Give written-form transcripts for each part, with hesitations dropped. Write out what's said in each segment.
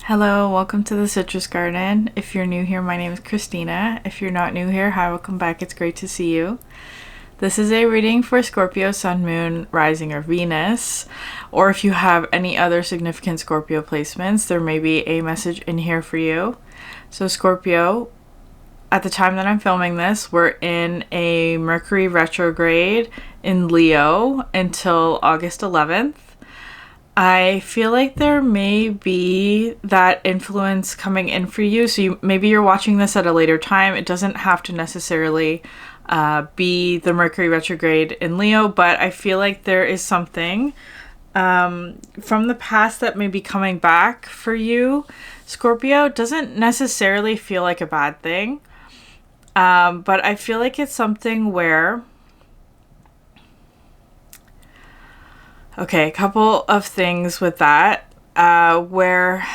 Hello, welcome to the Citrus Garden. If you're new here, my name is Christina. If you're not new here, hi, welcome back. It's great to see you. This is a reading for Scorpio, Sun, Moon, Rising, or Venus. Or if you have any other significant Scorpio placements, there may be a message in here for you. So Scorpio, at the time that I'm filming this, we're in a Mercury retrograde in Leo until August 11th. I feel like there may be that influence coming in for you. So maybe you're watching this at a later time. It doesn't have to necessarily be the Mercury retrograde in Leo, but I feel like there is something from the past that may be coming back for you. Scorpio, it doesn't necessarily feel like a bad thing, but I feel like it's something where... Okay, a couple of things with that, where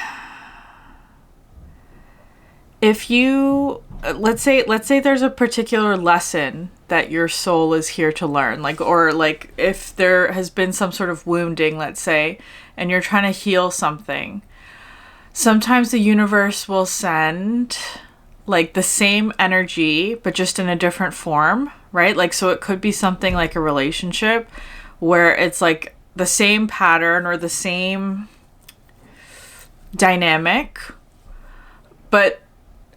if you, let's say there's a particular lesson that your soul is here to learn, or if there has been some sort of wounding, let's say, and you're trying to heal something, sometimes the universe will send the same energy, but just in a different form, right? So it could be something like a relationship where it's the same pattern or the same dynamic, but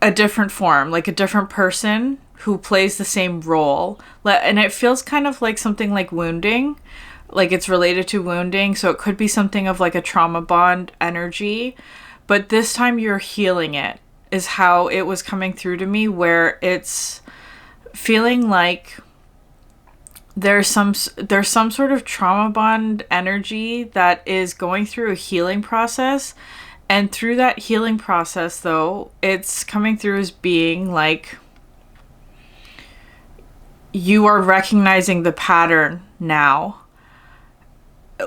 a different form, a different person who plays the same role. And it feels kind of like something like wounding, it's related to wounding. So it could be something of a trauma bond energy, but this time you're healing it, is how it was coming through to me, where it's feeling like there's some sort of trauma bond energy that is going through a healing process. And through that healing process, though, it's coming through as being you are recognizing the pattern now,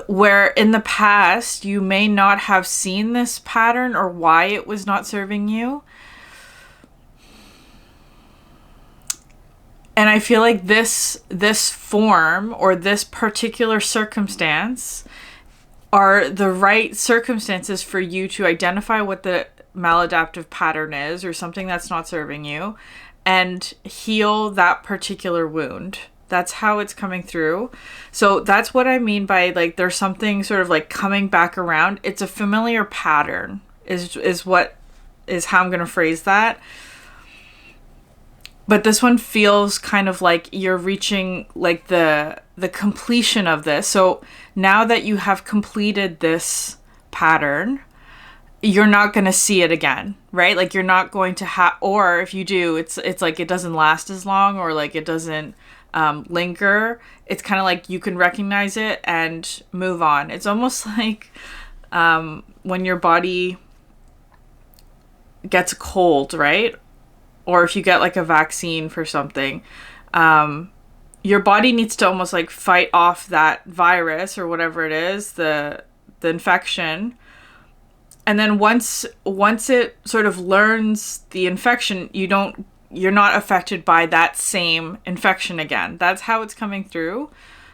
where in the past you may not have seen this pattern or why it was not serving you. And I feel like this form or this particular circumstance are the right circumstances for you to identify what the maladaptive pattern is or something that's not serving you and heal that particular wound. That's how it's coming through. So that's what I mean by there's something sort of coming back around. It's a familiar pattern is how I'm going to phrase that. But this one feels kind of like you're reaching the completion of this. So now that you have completed this pattern, you're not going to see it again, right? You're not going to have, or if you do, it's it doesn't last as long, or it doesn't linger. It's kind of you can recognize it and move on. It's almost like when your body gets a cold, right? Or if you get a vaccine for something, your body needs to almost fight off that virus or whatever it is, the infection. And then once it sort of learns the infection, you're not affected by that same infection again. That's how it's coming through.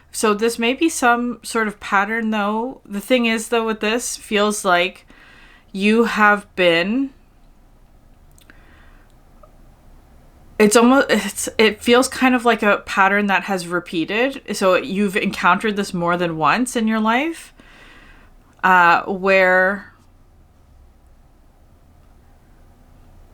So this may be some sort of pattern, though. The thing is, though, with this, feels like you have been... it feels kind of like a pattern that has repeated. So you've encountered this more than once in your life, where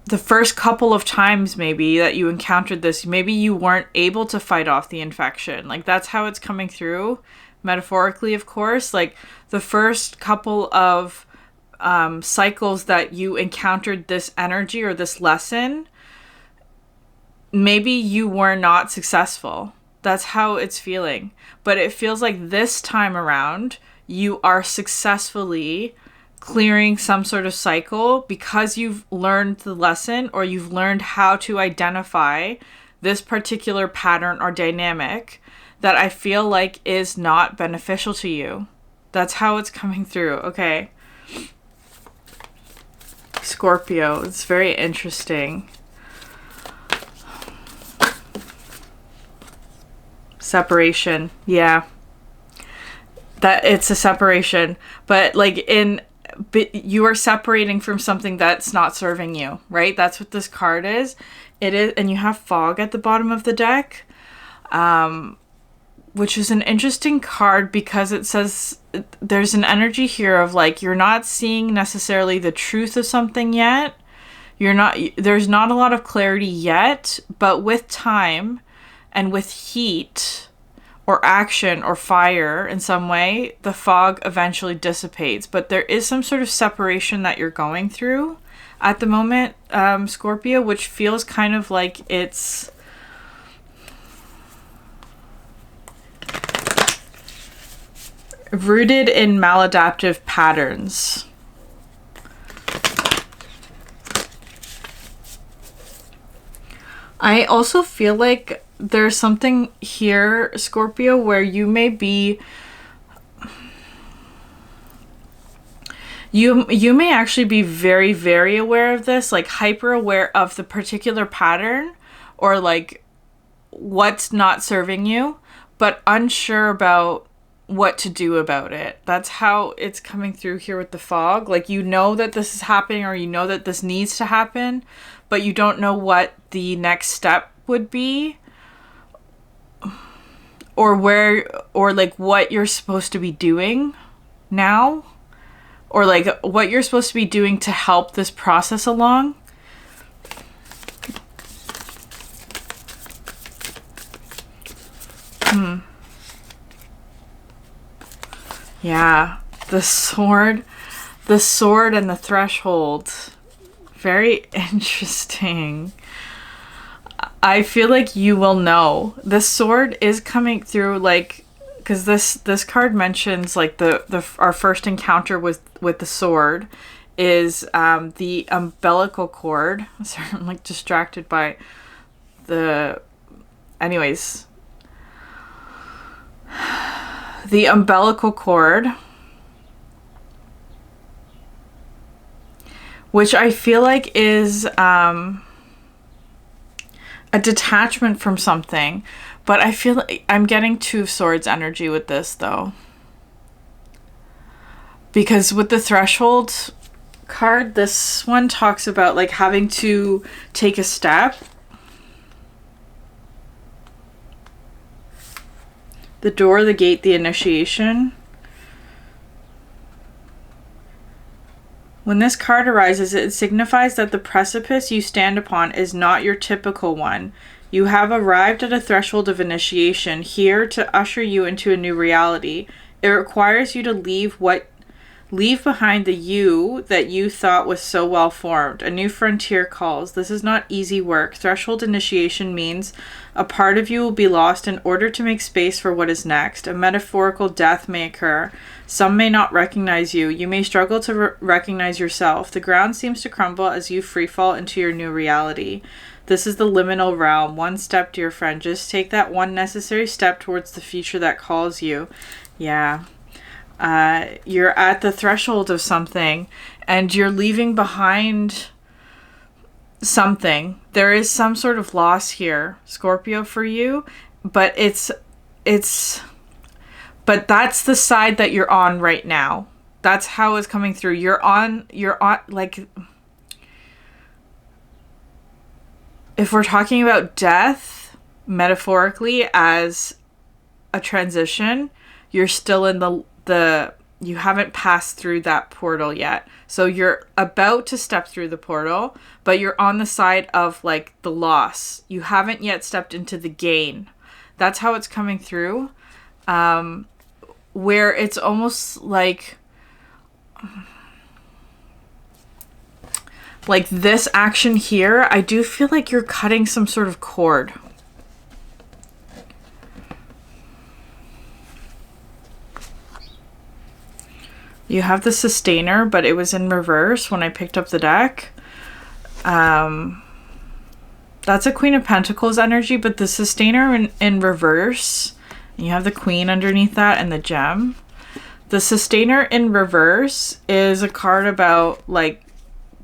the first couple of times maybe that you encountered this, maybe you weren't able to fight off the infection. That's how it's coming through, metaphorically, of course. The first couple of cycles that you encountered this energy or this lesson, maybe you were not successful. That's how it's feeling. But it feels like this time around, you are successfully clearing some sort of cycle because you've learned the lesson, or you've learned how to identify this particular pattern or dynamic that I feel like is not beneficial to you. That's how it's coming through, okay? Scorpio, it's very interesting. Separation. Yeah. That it's a separation. But but you are separating from something that's not serving you, right? That's what this card is. It is, and you have fog at the bottom of the deck, which is an interesting card because it says there's an energy here of like, you're not seeing necessarily the truth of something yet. There's not a lot of clarity yet, but with time and with heat or action or fire in some way, the fog eventually dissipates. But there is some sort of separation that you're going through at the moment, Scorpio, which feels kind of like it's rooted in maladaptive patterns. I also feel like there's something here, Scorpio, where you may be... You may actually be very, very aware of this, like hyper aware of the particular pattern or like what's not serving you, but unsure about what to do about it. That's how it's coming through here with the fog. Like, you know that this is happening, or you know that this needs to happen, but you don't know what the next step would be, or where, or like what you're supposed to be doing now, or like what you're supposed to be doing to help this process along. Yeah, the sword and the threshold. Very interesting. I feel like you will know. The sword is coming through, like, because this card mentions like our first encounter with the sword is the umbilical cord. Sorry, I'm like distracted by anyways. The umbilical cord, which I feel like is a detachment from something, but I feel like I'm getting Two of Swords energy with this though, because with the threshold card, this one talks about like having to take a step. The door, the gate, the initiation. When this card arises, it signifies that the precipice you stand upon is not your typical one. You have arrived at a threshold of initiation here to usher you into a new reality. It requires you to leave behind the you that you thought was so well formed. A new frontier calls. This is not easy work. Threshold initiation means a part of you will be lost in order to make space for what is next. A metaphorical death may occur. Some may not recognize you. You may struggle to recognize yourself. The ground seems to crumble as you freefall into your new reality. This is the liminal realm. One step, dear friend. Just take that one necessary step towards the future that calls you. Yeah. You're at the threshold of something and you're leaving behind something. There is some sort of loss here, Scorpio, for you, but but that's the side that you're on right now. That's how it's coming through. You're on like, if we're talking about death metaphorically as a transition, you're still in you haven't passed through that portal yet. So you're about to step through the portal, but you're on the side of like the loss. You haven't yet stepped into the gain. That's how it's coming through. Where it's almost like this action here, I do feel like you're cutting some sort of cord. You have the Sustainer, but it was in reverse when I picked up the deck. That's a Queen of Pentacles energy, but the Sustainer in reverse, and you have the Queen underneath that and the gem. The Sustainer in reverse is a card about like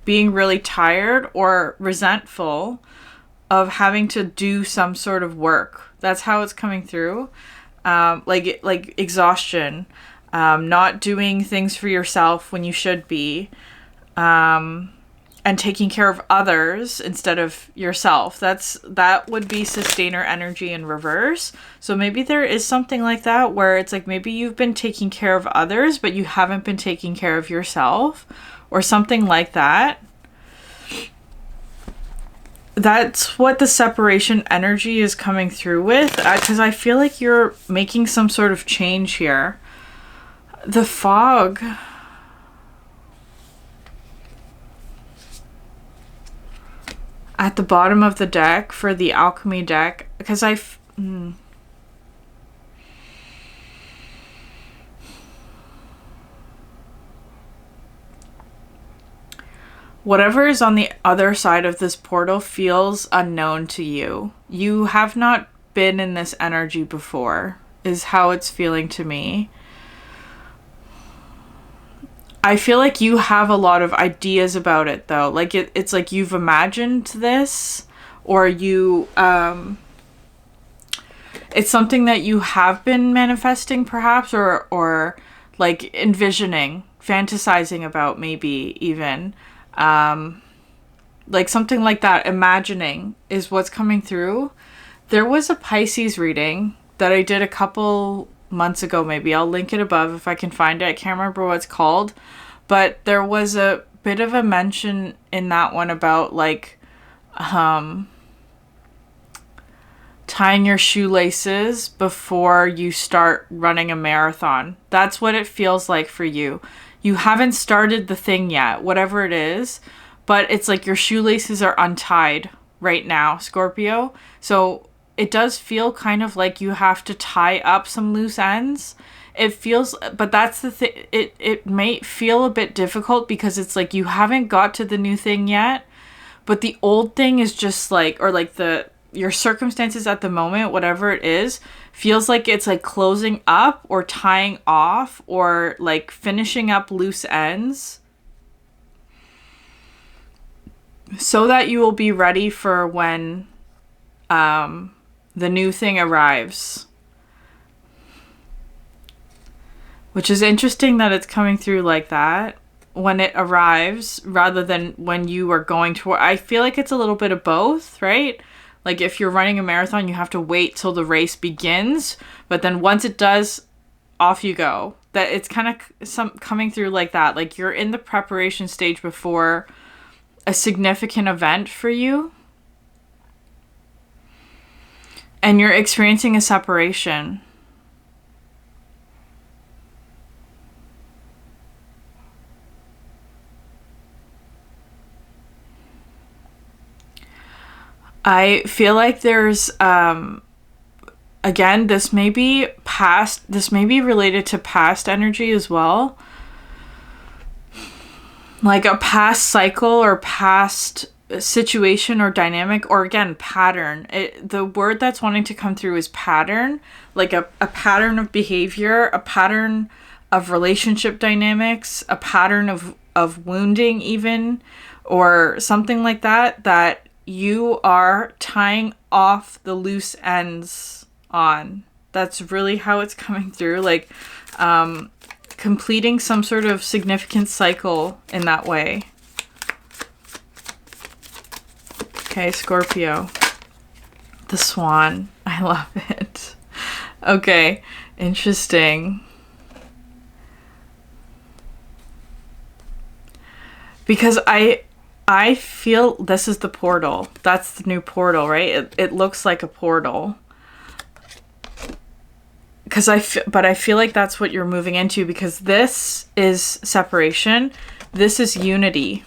being really tired or resentful of having to do some sort of work. That's how it's coming through. Like exhaustion. not doing things for yourself when you should be, and taking care of others instead of yourself. That would be sustainer energy in reverse. So maybe there is something like that where it's like maybe you've been taking care of others, but you haven't been taking care of yourself, or something like that. That's what the separation energy is coming through with, because I feel like you're making some sort of change here. The fog. At the bottom of the deck for the alchemy deck, because whatever is on the other side of this portal feels unknown to you. You have not been in this energy before, is how it's feeling to me. I feel like you have a lot of ideas about it, though. Like, it's like you've imagined this, or you, it's something that you have been manifesting, perhaps, or like envisioning, fantasizing about, maybe even. Like something like that, imagining is what's coming through. There was a Pisces reading that I did a couple months ago, maybe. I'll link it above if I can find it. I can't remember what it's called. But there was a bit of a mention in that one about like tying your shoelaces before you start running a marathon. That's what it feels like for you. You haven't started the thing yet, whatever it is, but it's like your shoelaces are untied right now, Scorpio. So it does feel kind of like you have to tie up some loose ends. It feels, but that's the thing, it may feel a bit difficult because it's like you haven't got to the new thing yet, but the old thing is just like, or like your circumstances at the moment, whatever it is, feels like it's like closing up or tying off or like finishing up loose ends so that you will be ready for when the new thing arrives. Which is interesting that it's coming through like that when it arrives rather than when you are going to. I feel like it's a little bit of both, right? Like if you're running a marathon, you have to wait till the race begins, but then once it does, off you go. That it's kind of coming through like that. Like you're in the preparation stage before a significant event for you. And you're experiencing a separation. I feel like there's, again, this may be related to past energy as well. Like a past cycle or past situation or dynamic, or again, pattern. The word that's wanting to come through is pattern, like a pattern of behavior, a pattern of relationship dynamics, a pattern of wounding even, or something like that you are tying off the loose ends on. That's really how it's coming through. Like, completing some sort of significant cycle in that way. Okay, Scorpio. The swan. I love it. Okay, interesting. Because I feel this is the portal. That's the new portal, right? It looks like a portal. But I feel like that's what you're moving into, because this is separation. This is unity.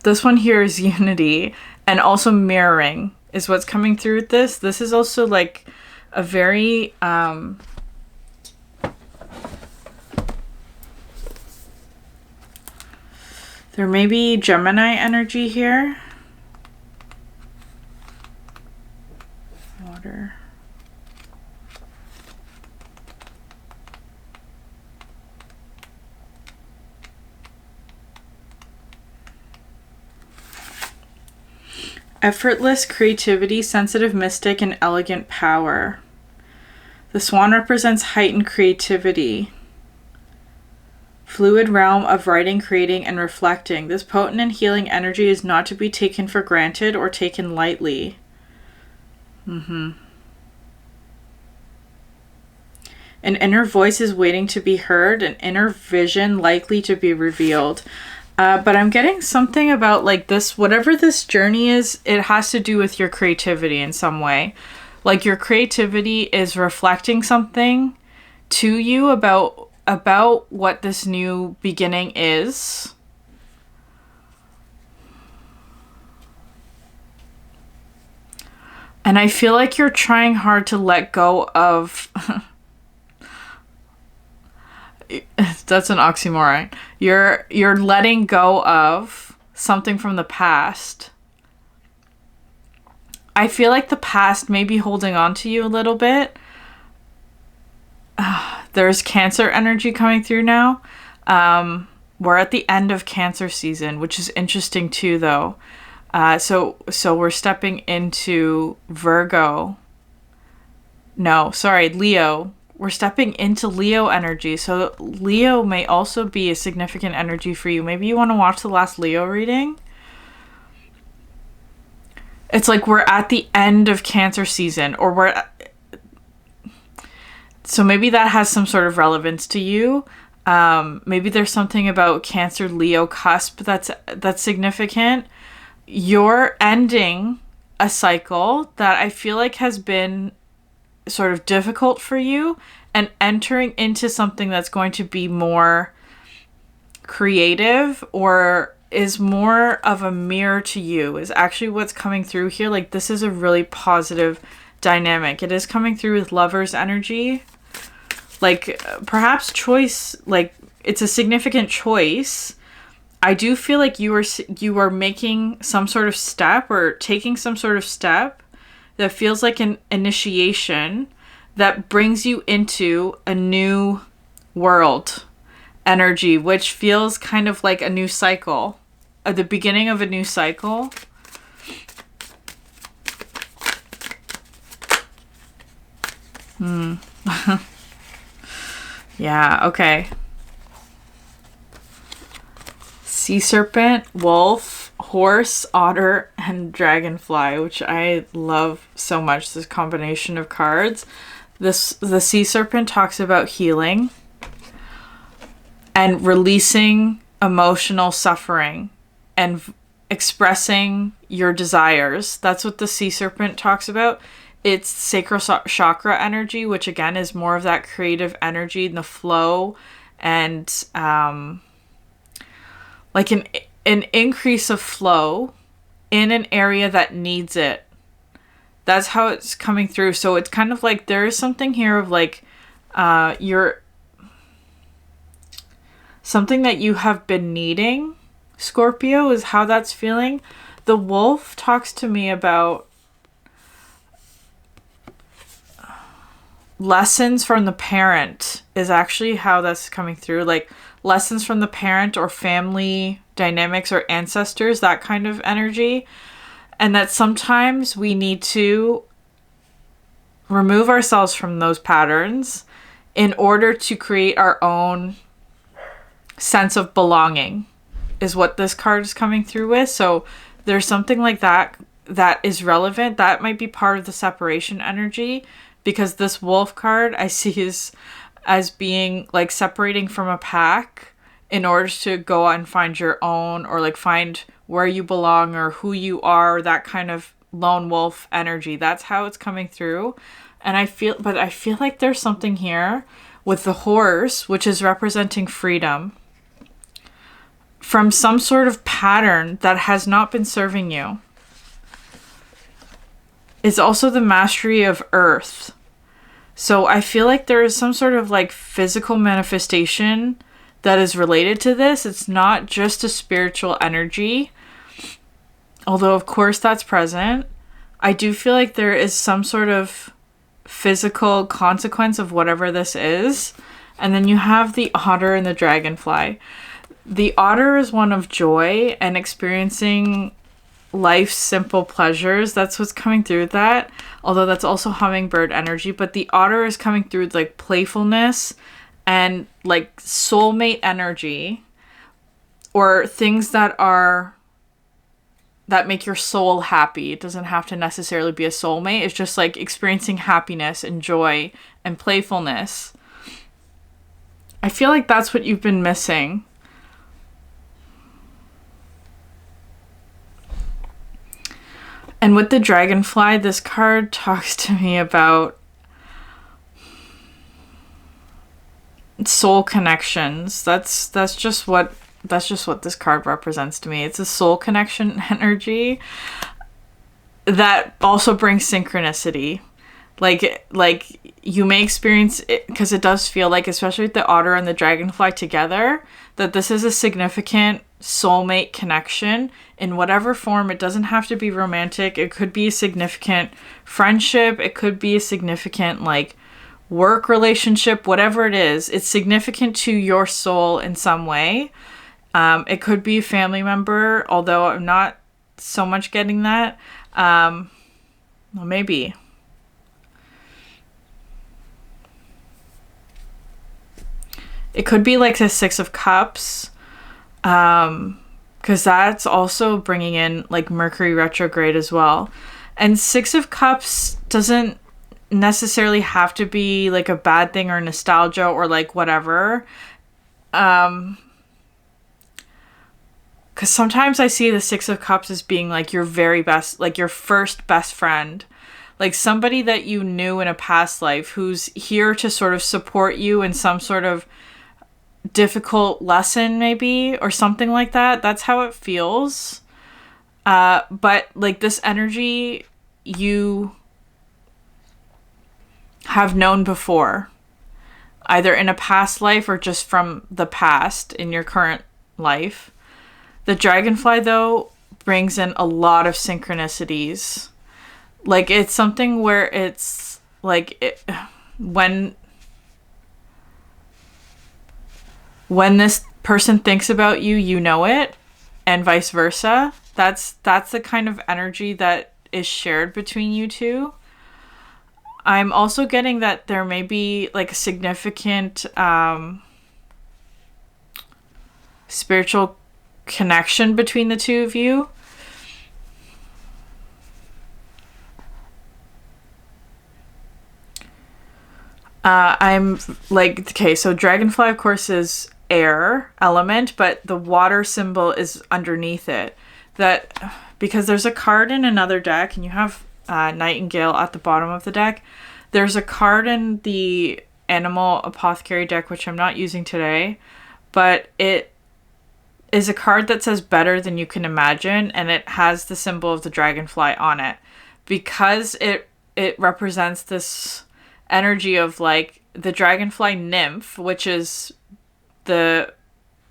This one here is unity, and also mirroring is what's coming through with this. This is also like a very there may be Gemini energy here. Water. Effortless creativity, sensitive mystic, and elegant power. The swan represents heightened creativity. Fluid realm of writing, creating, and reflecting. This potent and healing energy is not to be taken for granted or taken lightly. An inner voice is waiting to be heard, an inner vision likely to be revealed. But I'm getting something about like this, whatever this journey is, it has to do with your creativity in some way. Like your creativity is reflecting something to you about what this new beginning is. And I feel like you're trying hard to let go of... That's an oxymoron. You're letting go of something from the past. I feel like the past may be holding on to you a little bit. There's Cancer energy coming through now. We're at the end of Cancer season, which is interesting too, though. So we're stepping into Virgo. No, sorry, Leo. We're stepping into Leo energy. So Leo may also be a significant energy for you. Maybe you want to watch the last Leo reading. It's like we're at the end of Cancer season, or so maybe that has some sort of relevance to you. Maybe there's something about Cancer Leo cusp that's significant. You're ending a cycle that I feel like has been sort of difficult for you and entering into something that's going to be more creative or is more of a mirror to you is actually what's coming through here. Like this is a really positive dynamic. It is coming through with Lover's energy. Like perhaps choice, like it's a significant choice. I do feel like you are making some sort of step or taking some sort of step that feels like an initiation that brings you into a new world energy, which feels kind of like a new cycle, at the beginning of a new cycle. Yeah, okay. Sea serpent, wolf, horse, otter, and dragonfly, which I love so much, this combination of cards. The sea serpent talks about healing and releasing emotional suffering and expressing your desires. That's what the sea serpent talks about. It's sacral chakra energy, which again is more of that creative energy and the flow and like an increase of flow in an area that needs it. That's how it's coming through. So it's kind of like there is something here of like something that you have been needing, Scorpio, is how that's feeling. The wolf talks to me about lessons from the parent is actually how that's coming through. Like lessons from the parent or family dynamics or ancestors, that kind of energy. And that sometimes we need to remove ourselves from those patterns in order to create our own sense of belonging, is what this card is coming through with. So there's something like that that is relevant. That might be part of the separation energy, because this wolf card I see as being like separating from a pack in order to go out and find your own, or like find where you belong or who you are, that kind of lone wolf energy. That's how it's coming through. And I feel like there's something here with the horse, which is representing freedom from some sort of pattern that has not been serving you. It's also the mastery of earth. So I feel like there is some sort of like physical manifestation that is related to this. It's not just a spiritual energy, although of course that's present. I do feel like there is some sort of physical consequence of whatever this is. And then you have the otter and the dragonfly. The otter is one of joy and experiencing life's simple pleasures. That's what's coming through that. Although that's also hummingbird energy. But the otter is coming through like playfulness and like soulmate energy, or things that make your soul happy. It doesn't have to necessarily be a soulmate. It's just like experiencing happiness and joy and playfulness. I feel like that's what you've been missing. And with the dragonfly, this card talks to me about soul connections. That's just what this card represents to me. It's a soul connection energy that also brings synchronicity. Like you may experience it, because it does feel like, especially with the otter and the dragonfly together, that this is a significant soulmate connection in whatever form. It doesn't have to be romantic. It could be a significant friendship. It could be a significant like work relationship, whatever it is. It's significant to your soul in some way. It could be a family member, although I'm not so much getting that. Well, maybe. It could be like the Six of Cups, because that's also bringing in like Mercury retrograde as well. And Six of Cups doesn't necessarily have to be like a bad thing or nostalgia or like whatever. Because sometimes I see the Six of Cups as being like your very best, like your first best friend. Like somebody that you knew in a past life who's here to sort of support you in some sort of difficult lesson maybe, or something like that. That's how it feels. But like this energy you have known before, either in a past life or just from the past in your current life. The dragonfly though brings in a lot of synchronicities. Like it's something where it's like when this person thinks about you, you know it, and vice versa. That's the kind of energy that is shared between you two. I'm also getting that there may be like a significant spiritual connection between the two of you. I'm like, okay, so dragonfly of course is air element, but the water symbol is underneath it. That because there's a card in another deck, and you have Nightingale at the bottom of the deck. There's a card in the Animal Apothecary deck, which I'm not using today, but it is a card that says better than you can imagine, and it has the symbol of the dragonfly on it, because it represents this energy of like the dragonfly nymph, which is the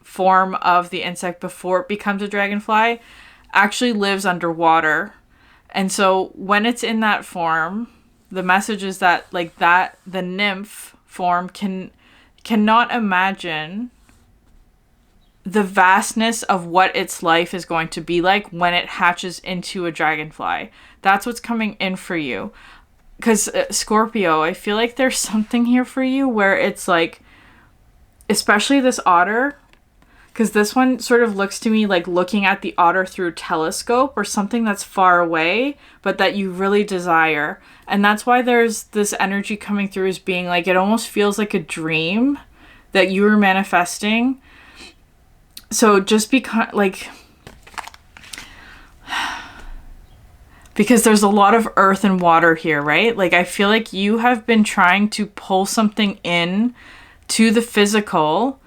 form of the insect before it becomes a dragonfly, actually lives underwater. And so when it's in that form, the message is that like that the nymph form cannot imagine the vastness of what its life is going to be like when it hatches into a dragonfly. That's what's coming in for you. Because Scorpio, I feel like there's something here for you where it's like, especially this otter, because this one sort of looks to me like looking at the otter through a telescope or something that's far away, but that you really desire. And that's why there's this energy coming through as being like, it almost feels like a dream that you were manifesting. So just because there's a lot of earth and water here, right? Like I feel like you have been trying to pull something in to the physical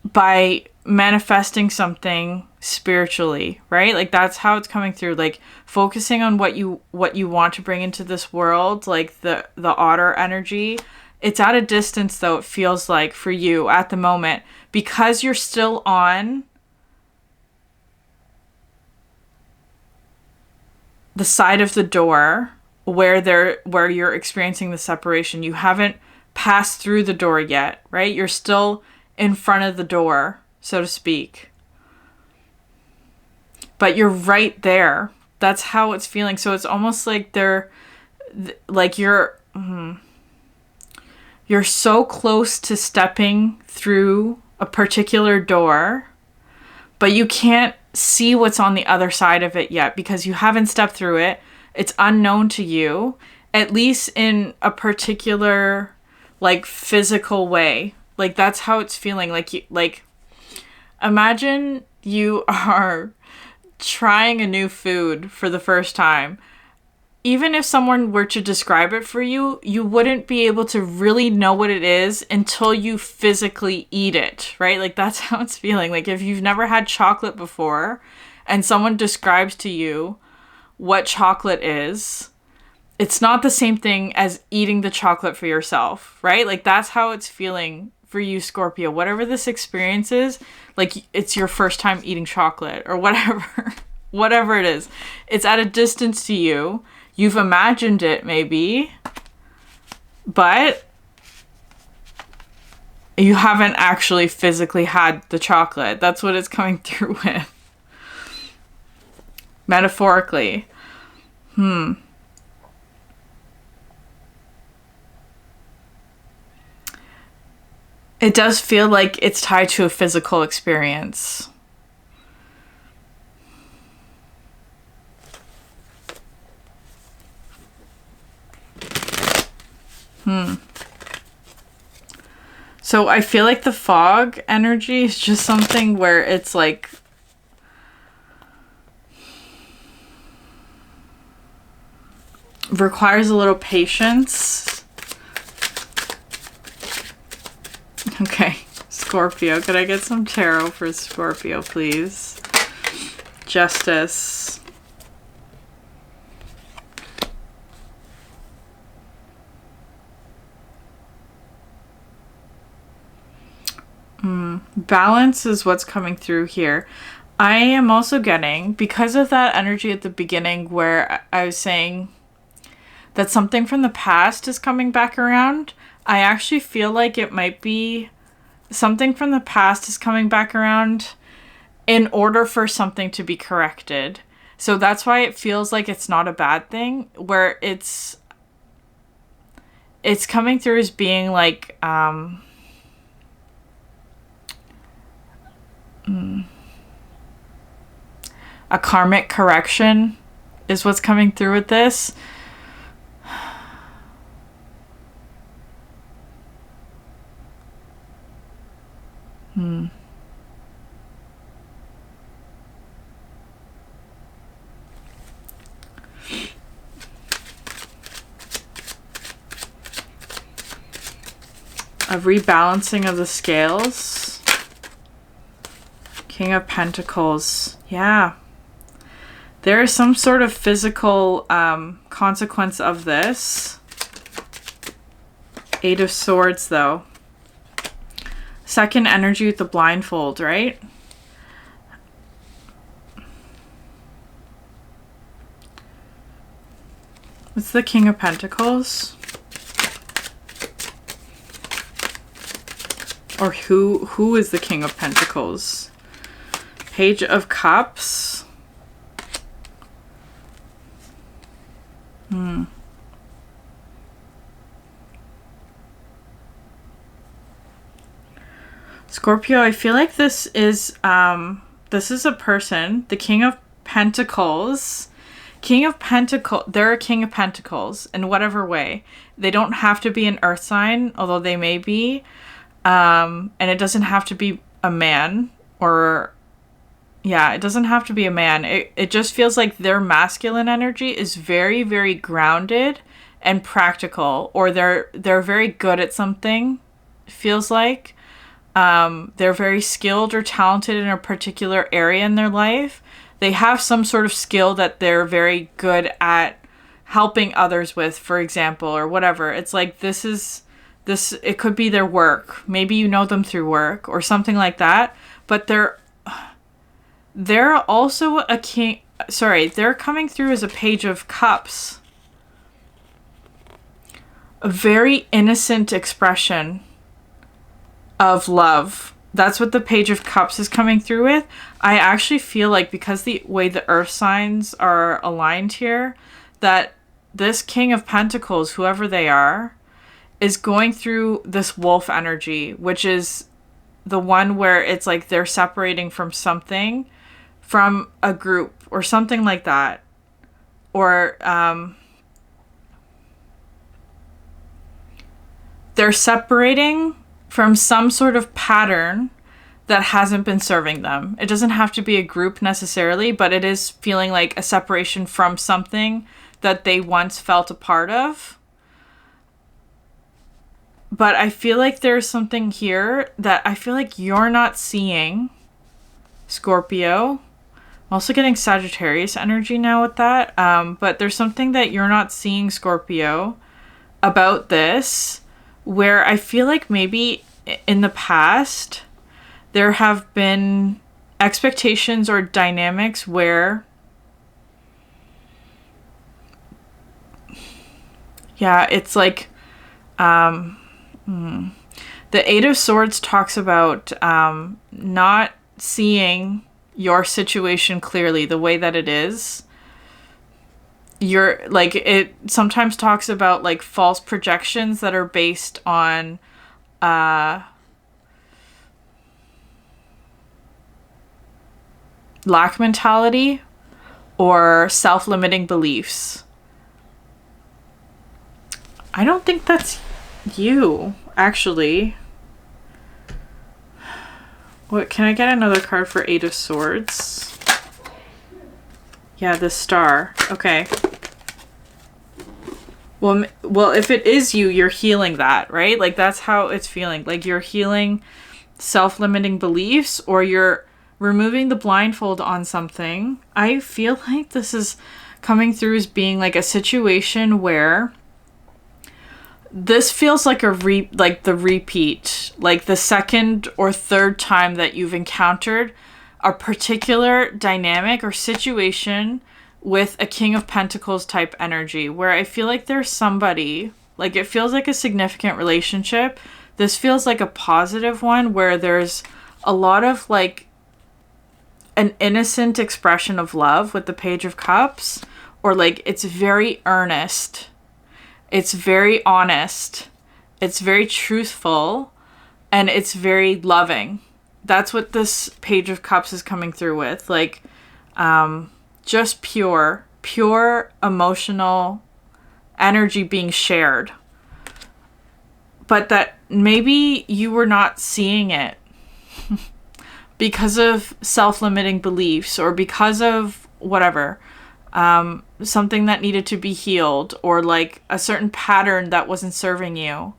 by manifesting something spiritually, right? Like that's how it's coming through, like focusing on what you want to bring into this world, like the otter energy. It's at a distance though, it feels like for you at the moment, because you're still on the side of the door where you're experiencing the separation. You haven't passed through the door yet, right? You're still in front of the door, so to speak. but you're right there. That's how it's feeling. So it's almost like you're so close to stepping through a particular door, but you can't see what's on the other side of it yet because you haven't stepped through it. It's unknown to you, at least in a particular like physical way. Like that's how it's feeling. Like imagine you are trying a new food for the first time. Even if someone were to describe it for you, you wouldn't be able to really know what it is until you physically eat it, right? Like that's how it's feeling. Like if you've never had chocolate before and someone describes to you what chocolate is, it's not the same thing as eating the chocolate for yourself, right? Like that's how it's feeling for you, Scorpio. Whatever this experience is, like it's your first time eating chocolate or whatever, whatever it is. It's at a distance to you. You've imagined it maybe, but you haven't actually physically had the chocolate. That's what it's coming through with. Metaphorically. It does feel like it's tied to a physical experience. So I feel like the fog energy is just something where it's like requires a little patience. Okay, Scorpio. Could I get some tarot for Scorpio, please? Justice. Balance is what's coming through here. I am also getting, because of that energy at the beginning where I was saying that something from the past is coming back around, I actually feel like it might be something from the past is coming back around in order for something to be corrected. So that's why it feels like it's not a bad thing, where it's coming through as being like a karmic correction is what's coming through with this. A rebalancing of the scales. King of Pentacles. Yeah. There is some sort of physical consequence of this. Eight of Swords, though. Second energy with the blindfold, right? It's the King of Pentacles. Or who is the King of Pentacles? Page of Cups. Scorpio, I feel like this is a person, the King of Pentacles. King of Pentacles, they're a King of Pentacles in whatever way. They don't have to be an earth sign, although they may be. And it doesn't have to be a man or... Yeah, it doesn't have to be a man. It just feels like their masculine energy is very, very grounded and practical, or they're very good at something, it feels like. They're very skilled or talented in a particular area in their life. They have some sort of skill that they're very good at helping others with, for example, or whatever. It's like it could be their work. Maybe you know them through work or something like that, but they're also a king. Sorry, they're coming through as a Page of Cups. A very innocent expression of love that's what the Page of Cups is coming through with. I actually feel like, because the way the earth signs are aligned here, that this King of Pentacles, whoever they are, is going through this wolf energy, which is the one where it's like they're separating from something, from a group or something like that. Or they're separating from some sort of pattern that hasn't been serving them. It doesn't have to be a group necessarily, but it is feeling like a separation from something that they once felt a part of. But I feel like there's something here that I feel like you're not seeing, Scorpio. I'm also getting Sagittarius energy now with that. But there's something that you're not seeing, Scorpio, about this, where I feel like maybe in the past there have been expectations or dynamics where, yeah, it's like, the Eight of Swords talks about not seeing your situation clearly the way that it is. You're like, it sometimes talks about like false projections that are based on lack mentality or self-limiting beliefs. I don't think that's you, actually. What, can I get another card for Eight of Swords? Yeah, the Star. Okay. Well, if it is you, you're healing that, right? Like, that's how it's feeling. Like, you're healing self-limiting beliefs, or you're removing the blindfold on something. I feel like this is coming through as being like a situation where this feels like like the repeat, like the second or third time that you've encountered a particular dynamic or situation with a King of Pentacles type energy, where I feel like there's somebody, like it feels like a significant relationship. This feels like a positive one where there's a lot of like an innocent expression of love with the Page of Cups, or like it's very earnest. It's very honest. It's very truthful, and it's very loving. That's what this Page of Cups is coming through with. Like, just pure emotional energy being shared. But that maybe you were not seeing it because of self-limiting beliefs, or because of whatever. Something that needed to be healed, or like a certain pattern that wasn't serving you.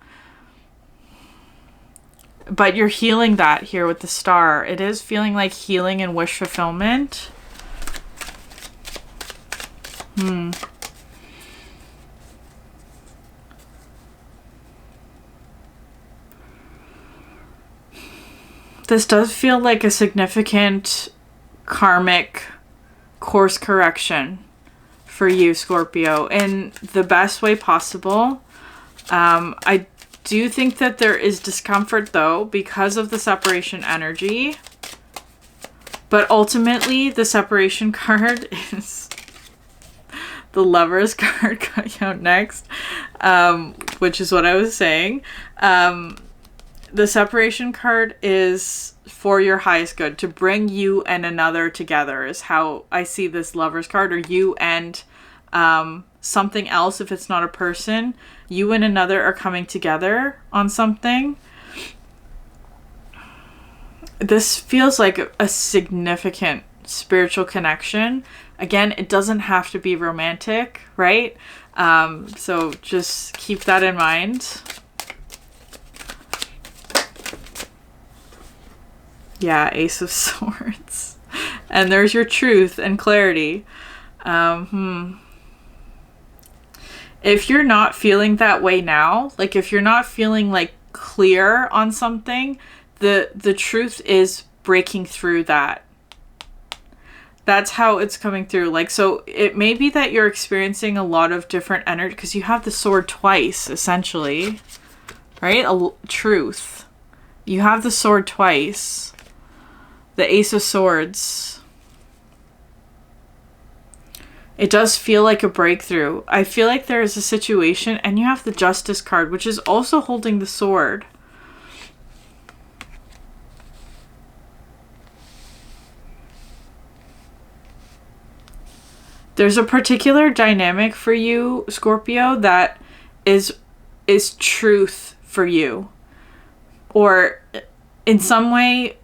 But you're healing that here with the Star. It is feeling like healing and wish fulfillment. This does feel like a significant karmic course correction for you, Scorpio, in the best way possible. I do think that there is discomfort, though, because of the separation energy. But ultimately, the separation card is the Lovers card coming out next, which is what I was saying. The separation card is for your highest good, to bring you and another together, is how I see this Lovers card, or you and something else. If it's not a person, you and another are coming together on something. This feels like a significant spiritual connection. Again, it doesn't have to be romantic, right? So just keep that in mind. Yeah, Ace of Swords. And there's your truth and clarity. If you're not feeling that way now, like if you're not feeling like clear on something, the truth is breaking through that. That's how it's coming through. Like, so it may be that you're experiencing a lot of different energy, because you have the sword twice, essentially, right? Truth. You have the sword twice. The Ace of Swords. It does feel like a breakthrough. I feel like there is a situation, and you have the Justice card, which is also holding the sword. There's a particular dynamic for you, Scorpio, that is truth for you. Or in some way,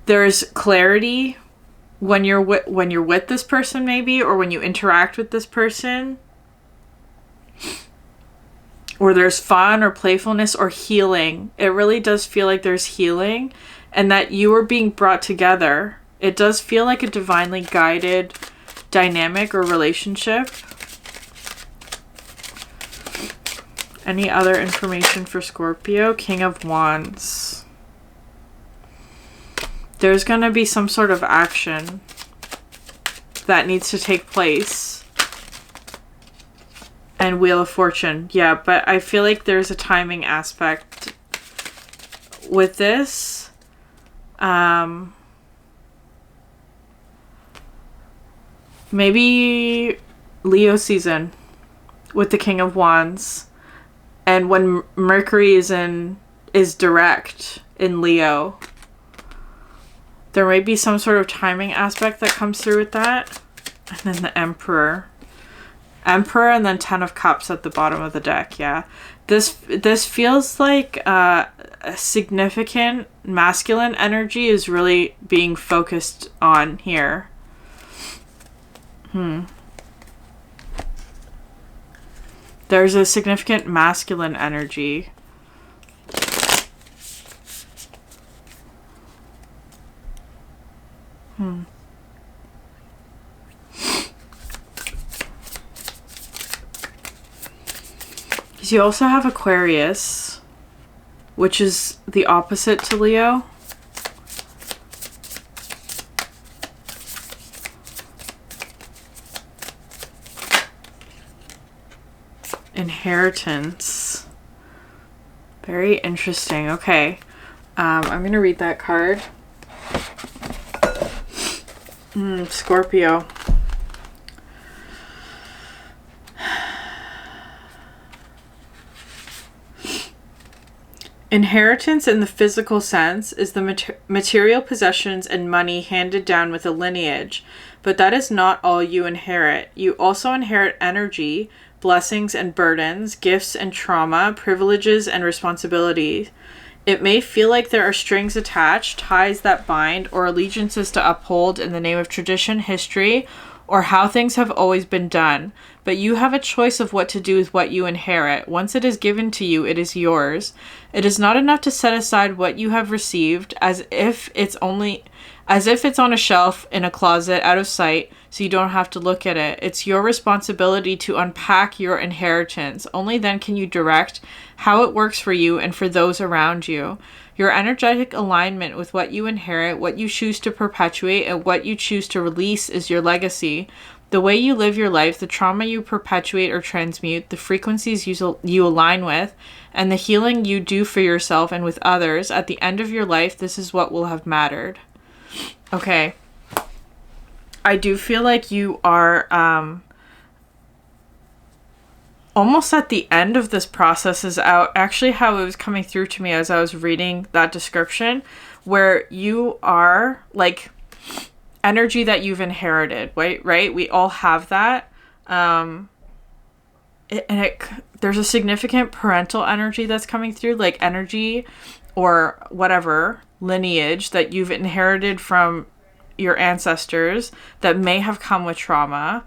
there's clarity when you're with this person, maybe, or when you interact with this person. Or there's fun or playfulness or healing. It really does feel like there's healing, and that you are being brought together. It does feel like a divinely guided dynamic or relationship. Any other information for Scorpio? King of Wands. There's going to be some sort of action that needs to take place. And Wheel of Fortune. Yeah, but I feel like there's a timing aspect with this. Maybe Leo season with the King of Wands. And when Mercury is direct in Leo, there may be some sort of timing aspect that comes through with that. And then the Emperor. Emperor and then 10 of Cups at the bottom of the deck, yeah. This feels like a significant masculine energy is really being focused on here. There's a significant masculine energy. Because you also have Aquarius, which is the opposite to Leo. Inheritance. Very interesting. Okay. I'm going to read that card. Scorpio. Inheritance in the physical sense is the material possessions and money handed down with a lineage, but that is not all you inherit. You also inherit energy, blessings and burdens, gifts and trauma, privileges and responsibilities. It may feel like there are strings attached, ties that bind, or allegiances to uphold in the name of tradition, history, or how things have always been done. But you have a choice of what to do with what you inherit. Once it is given to you, it is yours. It is not enough to set aside what you have received as if it's on a shelf in a closet out of sight, so you don't have to look at it. It's your responsibility to unpack your inheritance. Only then can you direct how it works for you and for those around you. Your energetic alignment with what you inherit, what you choose to perpetuate, and what you choose to release is your legacy. The way you live your life, the trauma you perpetuate or transmute, the frequencies you align with, and the healing you do for yourself and with others, at the end of your life, this is what will have mattered. Okay. I do feel like you are almost at the end of this process is out. Actually, how it was coming through to me as I was reading that description, where you are like energy that you've inherited, right? We all have that. There's a significant parental energy that's coming through, like energy or whatever lineage that you've inherited from your ancestors that may have come with trauma,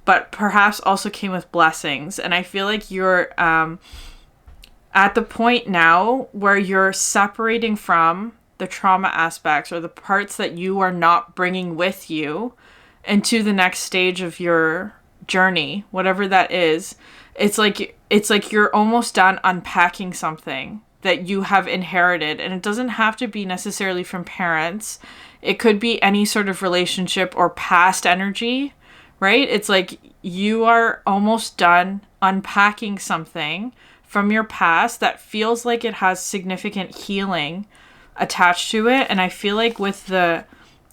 but perhaps also came with blessings. And I feel like you're at the point now where you're separating from the trauma aspects or the parts that you are not bringing with you into the next stage of your journey, whatever that is. It's like you're almost done unpacking something that you have inherited, and it doesn't have to be necessarily from parents. It could be any sort of relationship or past energy, right? It's like you are almost done unpacking something from your past that feels like it has significant healing attached to it. And I feel like with the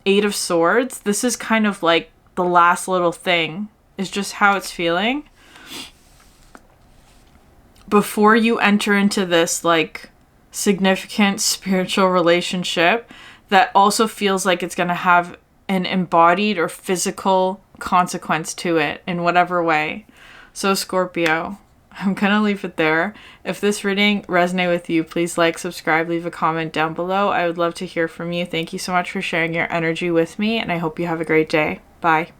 Eight of Swords, this is kind of like the last little thing, is just how it's feeling. Before you enter into this like significant spiritual relationship that also feels like it's going to have an embodied or physical consequence to it in whatever way. So Scorpio, I'm going to leave it there. If this reading resonated with you, please like, subscribe, leave a comment down below. I would love to hear from you. Thank you so much for sharing your energy with me, and I hope you have a great day. Bye.